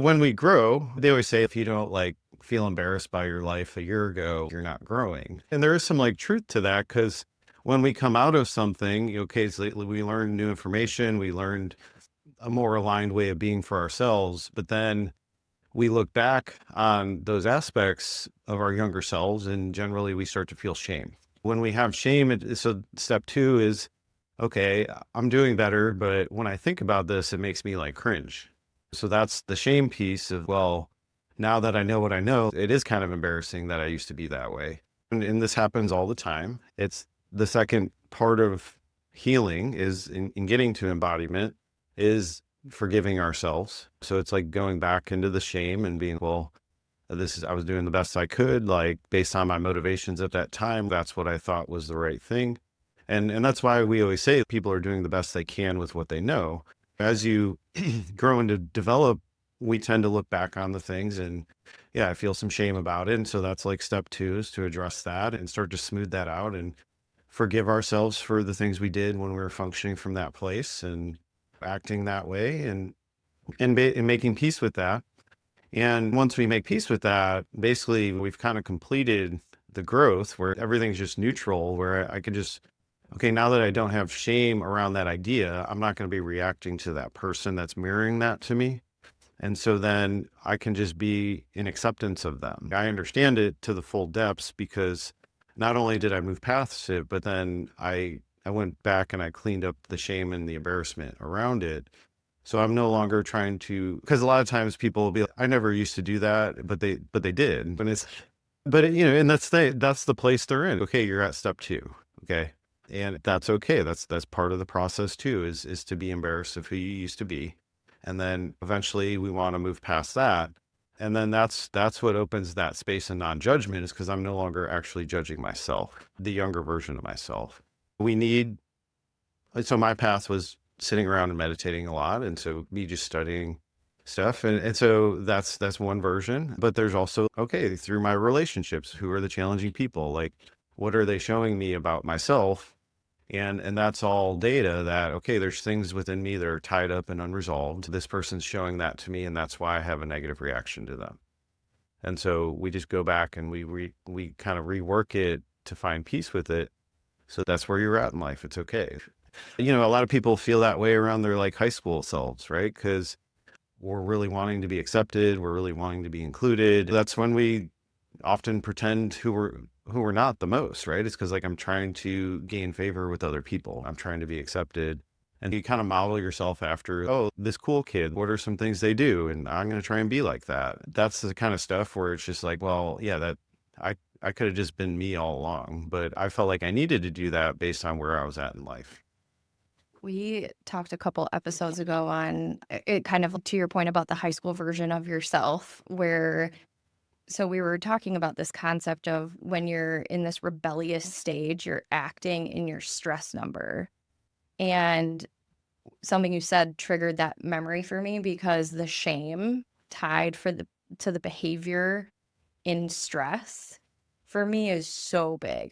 When we grow, they always say if you don't like feel embarrassed by your life a year ago, you're not growing. And there is some like truth to that because when we come out of something, occasionally we learn new information, we learned a more aligned way of being for ourselves. But then we look back on those aspects of our younger selves, and generally we start to feel shame. When we have shame, so step two is okay, I'm doing better, but when I think about this, it makes me like cringe. So that's the shame piece of, well, now that I know what I know, it is kind of embarrassing that I used to be that way. And this happens all the time. It's the second part of healing is in getting to embodiment is forgiving ourselves. So it's like going back into the shame and being, well, I was doing the best I could, like based on my motivations at that time. That's what I thought was the right thing. And that's why we always say people are doing the best they can with what they know. As you grow and to develop, we tend to look back on the things and yeah, I feel some shame about it. And so that's like step two is to address that and start to smooth that out and forgive ourselves for the things we did when we were functioning from that place and acting that way and making peace with that. And once we make peace with that, basically we've kind of completed the growth where everything's just neutral, where I could just, okay, now that I don't have shame around that idea, I'm not going to be reacting to that person that's mirroring that to me. And so then I can just be in acceptance of them. I understand it to the full depths because not only did I move past it, but then I went back and I cleaned up the shame and the embarrassment around it. So I'm no longer trying to, because a lot of times people will be like, I never used to do that, but they did. But it's, and that's the place they're in. Okay, you're at step two. Okay. And that's okay. That's part of the process too, is to be embarrassed of who you used to be. And then eventually we want to move past that. And then that's what opens that space of non-judgment is because I'm no longer actually judging myself, the younger version of myself. We need so my path was sitting around and meditating a lot. And so me just studying stuff. And so that's one version. But there's also, okay, through my relationships, who are the challenging people? Like, what are they showing me about myself? And that's all data that, okay, there's things within me that are tied up and unresolved. This person's showing that to me, and that's why I have a negative reaction to them. And so we just go back and we kind of rework it to find peace with it. So that's where you're at in life. It's okay. A lot of people feel that way around their like high school selves, right? Because we're really wanting to be accepted, we're really wanting to be included. That's when we often pretend who we're not the most, right? It's because like I'm trying to gain favor with other people. I'm trying to be accepted. And you kind of model yourself after, oh, this cool kid, what are some things they do? And I'm going to try and be like that. That's the kind of stuff where it's just like, well, yeah, I could have just been me all along, but I felt like I needed to do that based on where I was at in life. We talked a couple episodes ago on it, kind of to your point about the high school version of yourself, where so we were talking about this concept of when you're in this rebellious stage, you're acting in your stress number. And something you said triggered that memory for me because the shame tied for the to the behavior in stress for me is so big.